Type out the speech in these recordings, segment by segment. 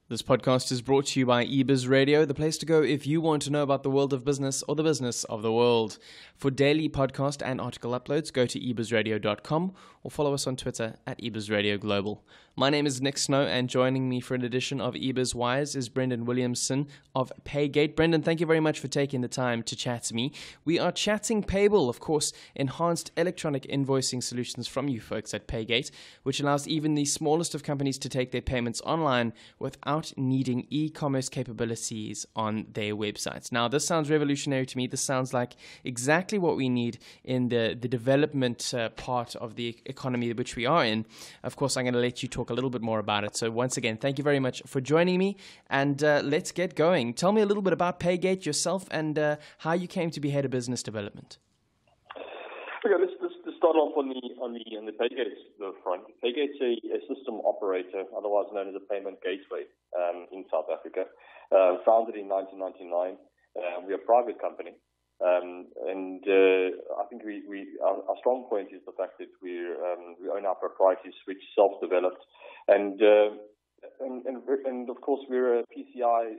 This podcast is brought to you by eBizRadio, the place to go if you want to know about the world of business or the business of the world. For daily podcast and article uploads, go to eBizRadio.com or follow us on Twitter at eBizRadio Global. My name is Nick Snow, and joining me for an edition of eBizWise is Brendon Williamson of PayGate. Brendon, thank you very much for taking the time to chat to me. We are chatting Payable, of course, enhanced electronic invoicing solutions from you folks at PayGate, which allows even the smallest of companies to take their payments online without needing e-commerce capabilities on their websites. Now, this sounds revolutionary to me. This sounds like exactly what we need in the development part of the economy which we are in. Of course, I'm going to let you talk a little bit more about it. So once again, thank you very much for joining me, and let's get going. Tell me a little bit about PayGate yourself and how you came to be head of business development. Okay, let's start off on the PayGate front. PayGate's a system operator, otherwise known as a payment gateway in South Africa. Founded in 1999, we're a private company, and I think our strong point is the fact that we own our proprietary switch, self-developed, and of course we're a PCI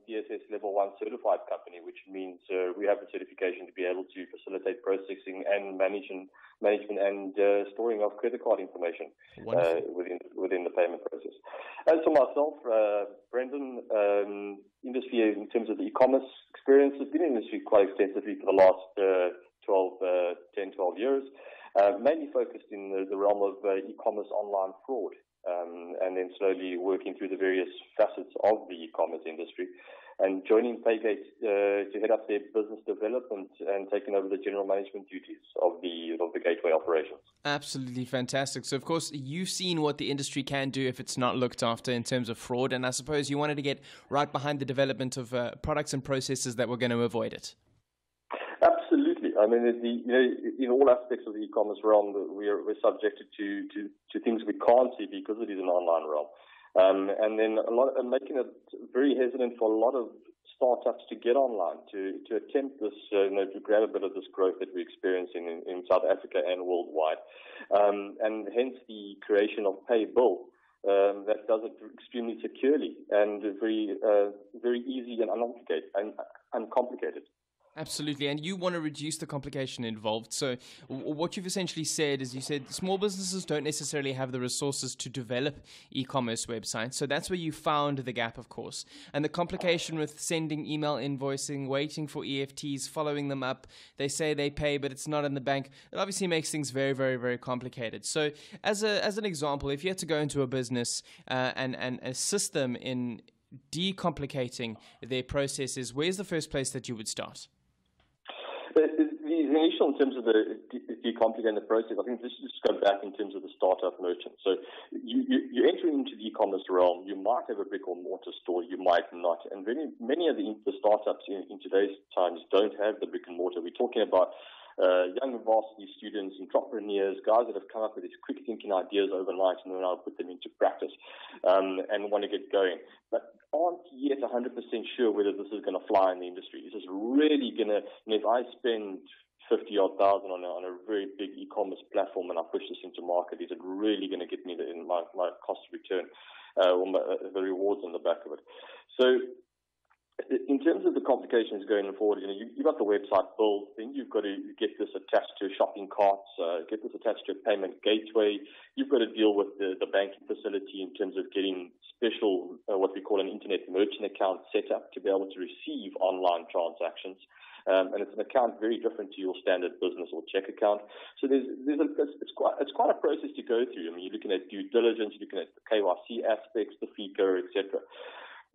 DSS Level 1 certified company, which means we have the certification to be able to facilitate processing and management and storing of credit card information within the payment process. As for myself, Brendon, industry in terms of the e-commerce experience, has been in the industry quite extensively for the last 10, 12 years, mainly focused in the realm of e-commerce online fraud. And then slowly working through the various facets of the e-commerce industry, and joining PayGate to head up their business development and taking over the general management duties of the gateway operations. Absolutely fantastic. So, of course, you've seen what the industry can do if it's not looked after in terms of fraud, and I suppose you wanted to get right behind the development of products and processes that were going to avoid it. Absolutely. I mean, in all aspects of the e-commerce realm, we're subjected to things we can't see because it is an online realm, and then making it very hesitant for a lot of startups to get online to attempt this, to grab a bit of this growth that we're experiencing in South Africa and worldwide, and hence the creation of Payable. That does it extremely securely and very easy and uncomplicated. Absolutely, and you want to reduce the complication involved. So what you've essentially said is, you said small businesses don't necessarily have the resources to develop e-commerce websites. So that's where you found the gap, of course. And the complication with sending email invoicing, waiting for EFTs, following them up. They say they pay, but it's not in the bank. It obviously makes things very, very, very complicated. So as an example, if you had to go into a business and assist them in decomplicating their processes, where's the first place that you would start? The initial, in terms of the decomplicating the process, I think this just go back in terms of the startup merchant. So you enter into the e-commerce realm. You might have a brick or mortar store, you might not, and many of the startups in today's times don't have the brick and mortar. We're talking about young varsity students, entrepreneurs, guys that have come up with these quick thinking ideas overnight and then I'll put them into practice and want to get going, but aren't yet 100% sure whether this is going to fly in the industry. Is this really going to, if I spend 50,000 on a very big e-commerce platform and I push this into market, is it really going to get me my cost return or the rewards on the back of it? So in terms of the complications going forward, you've got the website built, then you've got to get this attached to shopping carts, get this attached to a payment gateway. You've got to deal with the banking facility in terms of getting special, what we call an internet merchant account set up to be able to receive online transactions. And it's an account very different to your standard business or check account. So it's quite a process to go through. I mean, you're looking at due diligence, you're looking at the KYC aspects, the FICA, etc.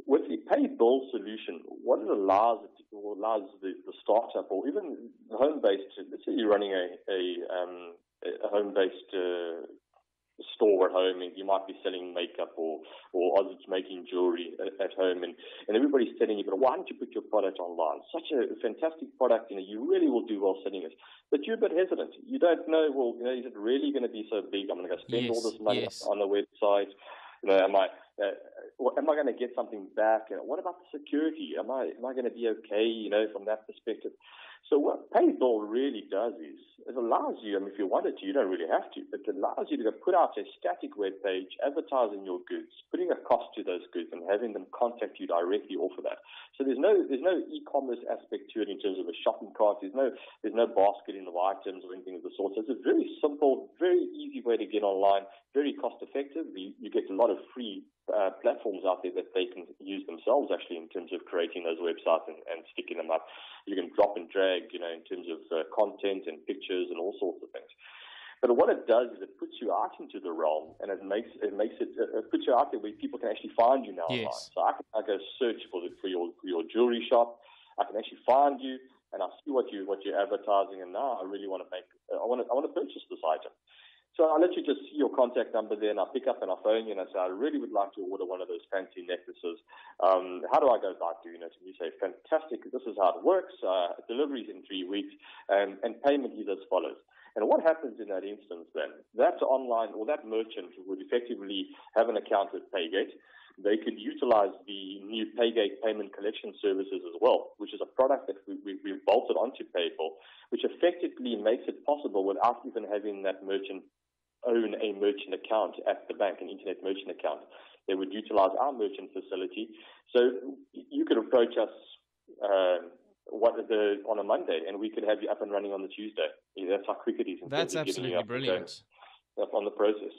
With the Payable solution, what it allows the startup or even the home-based, let's say you're running a home-based store at home, and you might be selling makeup or others making jewelry at home, and everybody's telling you, but why don't you put your product online? Such a fantastic product, you really will do well selling it. But you're a bit hesitant. You don't know, is it really going to be so big? I'm going to go spend all this money on the website. am I going to get something back? And what about the security? Am I going to be okay, from that perspective? So what PayBill really does is it allows you, if you wanted to, you don't really have to, but it allows you to put out a static web page, advertising your goods, putting a cost to those goods and having them contact you directly off of that. So there's no e-commerce aspect to it in terms of a shopping cart. There's no basketing of items or anything of the sort. So it's a very simple, very easy way to get online, very cost effective. You get a lot of free platforms out there that they can use themselves actually in terms of creating those websites and sticking them up. You can drop and drag, in terms of content and pictures and all sorts of things. But what it does is it puts you out into the realm, and it puts you out there where people can actually find you now online. So I go search for your jewelry shop. I can actually find you, and I see what you're advertising, and now I really want to purchase this item. So I'll let you just see your contact number there, and I'll pick up and I'll phone you and I say, I really would like to order one of those fancy necklaces. How do I go about doing it? And you say, fantastic, this is how it works. Delivery's in 3 weeks, and payment is as follows. And what happens in that instance then? That online or that merchant would effectively have an account with PayGate. They could utilize the new PayGate payment collection services as well, which is a product that we've bolted onto PayBill, which effectively makes it possible without even having that merchant own a merchant account at the bank, an internet merchant account. They would utilize our merchant facility. So you could approach us on a Monday, and we could have you up and running on the Tuesday. That's how quick it is. That's absolutely brilliant. On the process.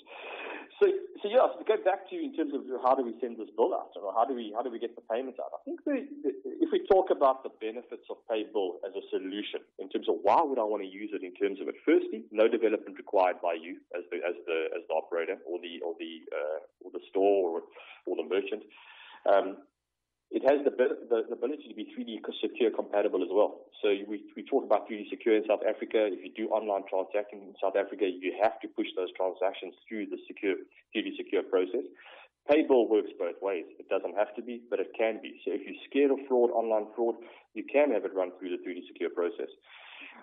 So to go back to in terms of how do we send this bill out, or how do we get the payments out? I think if we talk about the benefits of PayBill as a solution, in terms of why would I want to use it, in terms of it, firstly, no development required by you as the operator or the store or the merchant. It has the ability to be 3D secure compatible as well. So we talk about 3D secure in South Africa. If you do online transacting in South Africa, you have to push those transactions through the 3D secure process. PayBill works both ways. It doesn't have to be, but it can be. So if you're scared of fraud, online fraud, you can have it run through the 3D secure process.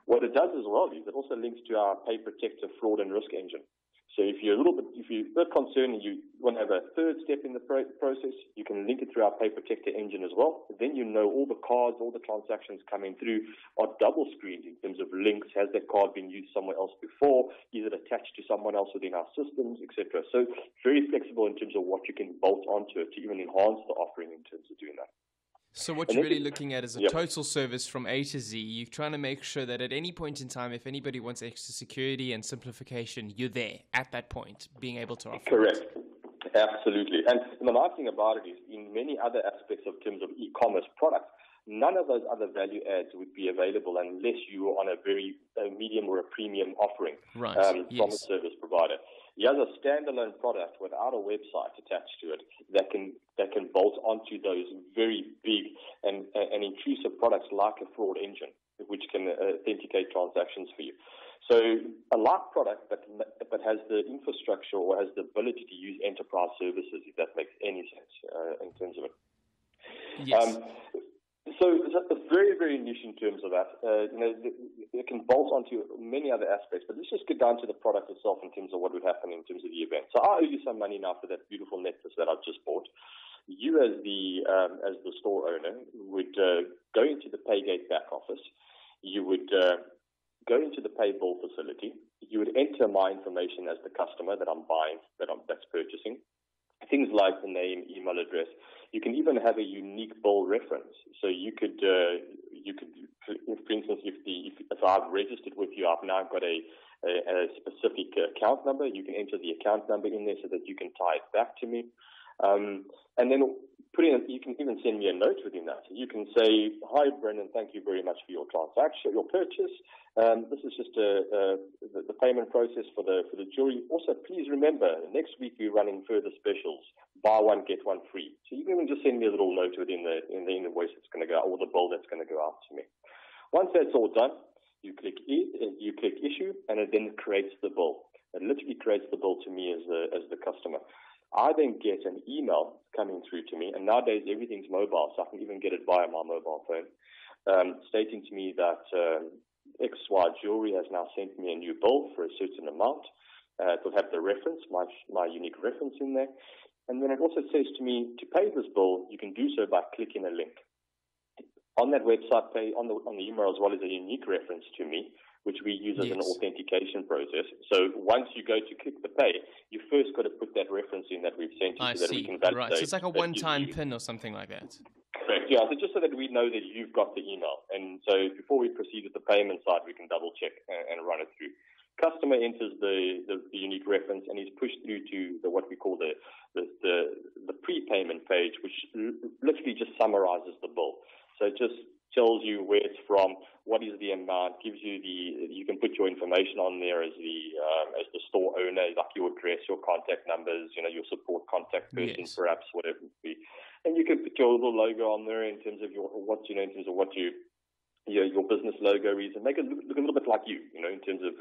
What it does as well is it also links to our Pay Protector fraud and risk engine. So if you're a bit concerned and you want to have a third step in the process, you can link it through our Pay Protector engine as well. Then you know all the cards, all the transactions coming through are double screened in terms of links. Has that card been used somewhere else before? Is it attached to someone else within our systems, etc.? So very flexible in terms of what you can bolt onto it to even enhance the offering in terms of doing that. So what you're really looking at is a total service from A to Z. You're trying to make sure that at any point in time, if anybody wants extra security and simplification, you're there at that point, being able to offer Correct. it. Absolutely. And the nice thing about it is in many other aspects of terms of e-commerce products, none of those other value adds would be available unless you were on a very medium or a premium offering from a service provider. He has a standalone product without a website attached to it that can bolt onto those very big and intrusive products like a fraud engine, which can authenticate transactions for you. So a light product, but has the infrastructure or has the ability to use enterprise services, if that makes any sense in terms of it. Yes. So it's very, very niche in terms of that. It can bolt onto many other aspects, but let's just get down to the product itself in terms of what would happen in terms of the event. So I owe you some money now for that beautiful necklace that I've just bought. You as the store owner would go into the PayGate back office. You would go into the PayBill facility. You would enter my information as the customer that I'm buying, that's purchasing. Things like the name, email address. You can even have a unique bill reference. So you could, for instance, if I've registered with you, I've now got a specific account number. You can enter the account number in there so that you can tie it back to me. And then you can even send me a note within that. You can say, "Hi, Brendon, thank you very much for your transaction, your purchase. This is just the payment process for the jewelry. Also, please remember, next week we're running further specials. Buy one, get one free." So you can even just send me a little note within the invoice that's going to go, or the bill that's going to go out to me. Once that's all done, you click issue, and it then creates the bill. It literally creates the bill to me as the customer. I then get an email coming through to me, and nowadays everything's mobile, so I can even get it via my mobile phone, stating to me that XY Jewelry has now sent me a new bill for a certain amount. It will have the reference, my unique reference in there. And then it also says to me, to pay this bill, you can do so by clicking a link. On that website page, on the email as well, is a unique reference to me, which we use as an authentication process. So once you go to click the pay, you first got to put that reference in that we've sent you so that we can validate. Right, so it's like a one-time PIN or something like that. Correct, yeah. So just so that we know that you've got the email. And so before we proceed with the payment side, we can double check and run it through. Customer enters the unique reference and is pushed through to what we call the prepayment page, which literally just summarizes the bill. So it just tells you where it's from, what is the amount, gives you you can put your information on there as the store owner, like your address, your contact numbers, your support contact person, perhaps, whatever it be. And you can put your little logo on there in terms of your business logo is, and make it look a little bit like you, in terms of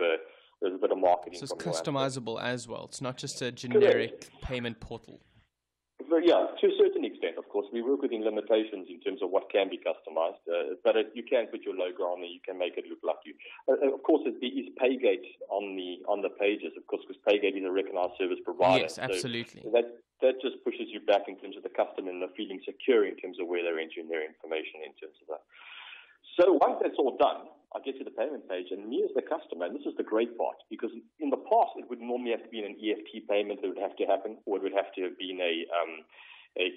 there's a bit of marketing. So it's customizable as well. It's not just a generic payment portal. Yeah, to a certain extent, of course. We work within limitations in terms of what can be customized, but you can put your logo on there. You can make it look like you. Of course, there is PayGate on the pages, of course, because PayGate is a recognized service provider. Yes, absolutely. So that just pushes you back in terms of the customer and the feeling secure in terms of where they're entering their information in terms of that. So once that's all done, I get to the payment page, and me as the customer, and this is the great part, because in the past it would normally have to be an EFT payment that would have to happen, or it would have to have been a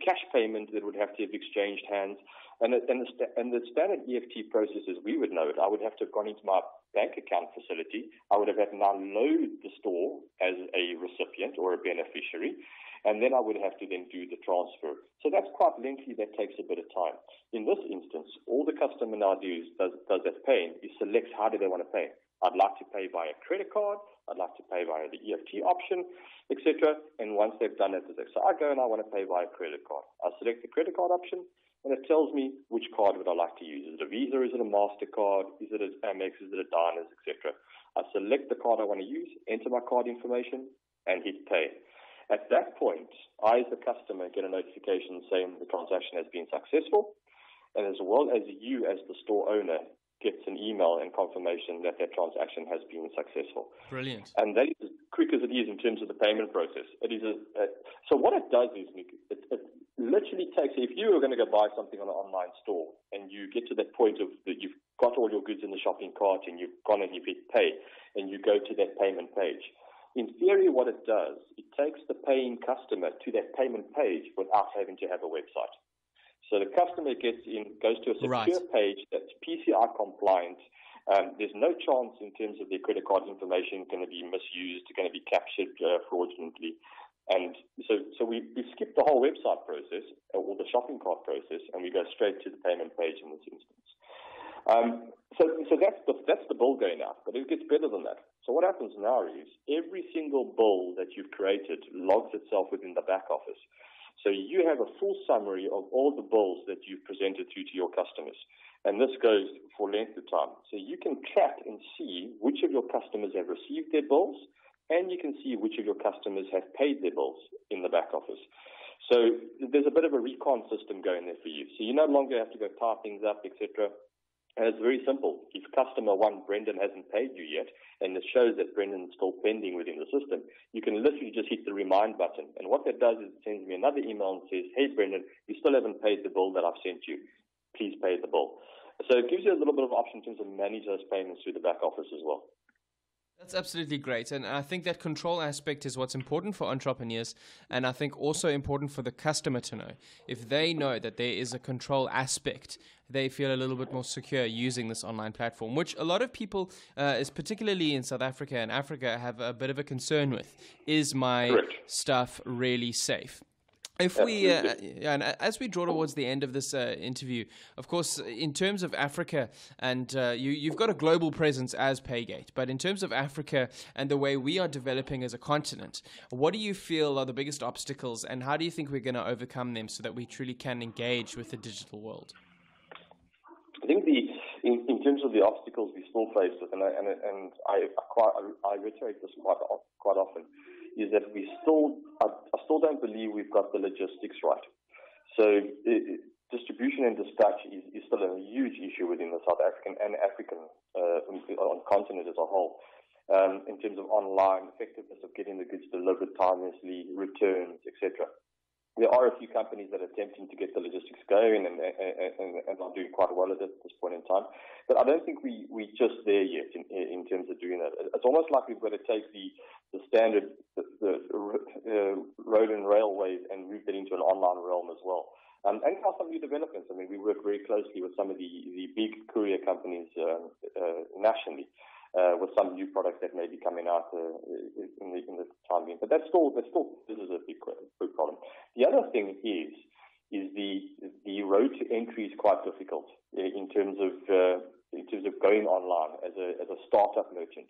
cash payment that would have to have exchanged hands. And the standard EFT process as we would know it, I would have to have gone into my bank account facility. I would have had to now load the store as a recipient or a beneficiary, and then I would have to then do the transfer. So that's quite lengthy. That takes a bit of time. In this instance, all the customer now does that paying is selects how do they want to pay. I'd like to pay via credit card. I'd like to pay via the EFT option, etc. And once they've done it, so I go and I want to pay via credit card. I select the credit card option, and it tells me which card would I like to use. Is it a Visa? Is it a MasterCard? Is it an Amex? Is it a Diners, etc.? I select the card I want to use, enter my card information, and hit pay. At that point, I, as the customer, get a notification saying the transaction has been successful, and as well as you, as the store owner, gets an email and confirmation that transaction has been successful. Brilliant. And that is as quick as it is in terms of the payment process. It is so what it does is, Nick, it literally takes, if you were going to go buy something on an online store and you get to that point of that you've got all your goods in the shopping cart and you've gone and you've hit pay and you go to that payment page, in theory what it does, it takes the paying customer to that payment page without having to have a website. So the customer gets in, goes to a secure page that's PCI compliant. There's no chance in terms of their credit card information going to be misused, going to be captured fraudulently. And so we skip the whole website process or the shopping cart process, and we go straight to the payment page in this instance. So that's the bill going out, but it gets better than that. So what happens now is every single bill that you've created logs itself within the back office. So you have a full summary of all the bills that you've presented through to your customers. And this goes for length of time. So you can track and see which of your customers have received their bills, and you can see which of your customers have paid their bills in the back office. So there's a bit of a recon system going there for you. So you no longer have to go tie things up, etc. And it's very simple. If customer one, Brendon, hasn't paid you yet, and it shows that Brendon's still pending within the system, you can literally just hit the remind button. And what that does is it sends me another email and says, hey, Brendon, you still haven't paid the bill that I've sent you. Please pay the bill. So it gives you a little bit of option in terms of manage those payments through the back office as well. That's absolutely great. And I think that control aspect is what's important for entrepreneurs, and I think also important for the customer to know. If they know that there is a control aspect, they feel a little bit more secure using this online platform, which a lot of people, is particularly in South Africa and Africa, have a bit of a concern with. Is my stuff really safe? If we, and as we draw towards the end of this interview, of course, in terms of Africa, and you've got a global presence as PayGate, but in terms of Africa and the way we are developing as a continent, what do you feel are the biggest obstacles, and how do you think we're going to overcome them so that we truly can engage with the digital world? I think in terms of the obstacles we still face with, and I reiterate this quite often, is that I still don't believe we've got the logistics right. So distribution and dispatch is still a huge issue within the South African and African continent as a whole. In terms of online effectiveness of getting the goods delivered timelessly, returns, etc. There are a few companies that are attempting to get the logistics going and are doing quite well at this point in time. But I don't think we're just there yet in terms of doing that. It's almost like we've got to take the standard road and railways and move it into an online realm as well. And some new developments. I mean, we work very closely with some of the big courier companies nationally. With some new products that may be coming out in the time being, but that's still this is a big problem. The other thing is the road to entry is quite difficult in terms of going online as a startup merchant.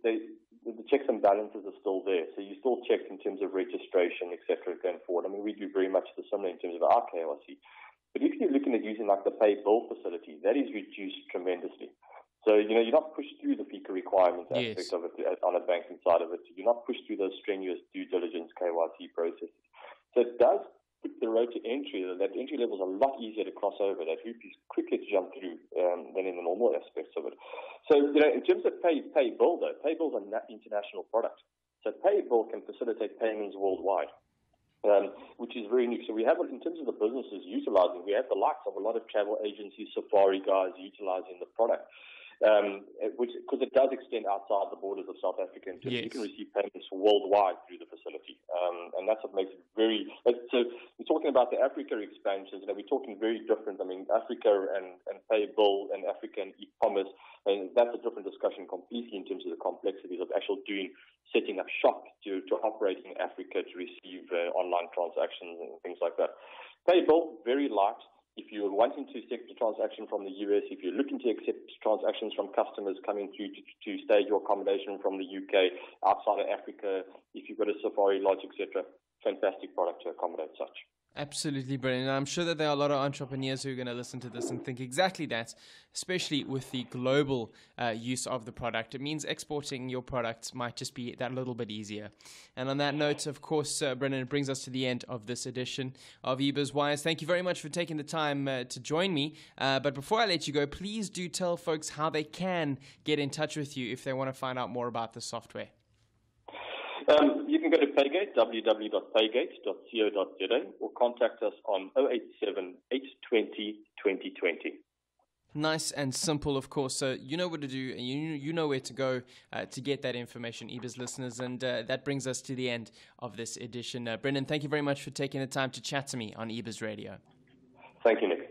The checks and balances are still there, so you still check in terms of registration, etc. Going forward. I mean, we do very much the similar in terms of our KYC. But if you're looking at using like the pay bill facility, that is reduced tremendously. So, you're not pushed through the FICA requirements aspect of it on a banking side of it. You're not pushed through those strenuous due diligence KYC processes. So it does put the road to entry, that entry level is a lot easier to cross over. That hoop is quicker to jump through than in the normal aspects of it. So, in terms of pay bill, though, pay bill is an international product. So pay bill can facilitate payments worldwide. Which is very new. So we have, in terms of the businesses utilizing, we have the likes of a lot of travel agencies, safari guys utilizing the product. Because it does extend outside the borders of South Africa. Yes. You can receive payments worldwide through the facility. And that's what makes it very... So we're talking about the Africa expansions, we're talking very different. I mean, Africa and payable and Africa and e-commerce, and that's a different discussion completely in terms of the complexities of actually setting up shop to operate in Africa to receive online transactions and things like that. Payable, very light. If you're wanting to accept a transaction from the US, if you're looking to accept transactions from customers coming through to stay your accommodation from the UK, outside of Africa, if you've got a safari lodge, etc., fantastic product to accommodate such. Absolutely brilliant. I'm sure that there are a lot of entrepreneurs who are going to listen to this and think exactly that, especially with the global use of the product. It means exporting your products might just be that little bit easier. And on that note, of course, Brendon, it brings us to the end of this edition of eBizWires. Thank you very much for taking the time to join me. But before I let you go, please do tell folks how they can get in touch with you if they want to find out more about the software. You can go to PayGate, www.paygate.co.za, or contact us on 087 820 2020. Nice and simple, of course. So you know what to do, and you know where to go to get that information, eBiz listeners. And that brings us to the end of this edition. Brendon, thank you very much for taking the time to chat to me on eBiz Radio. Thank you, Nick.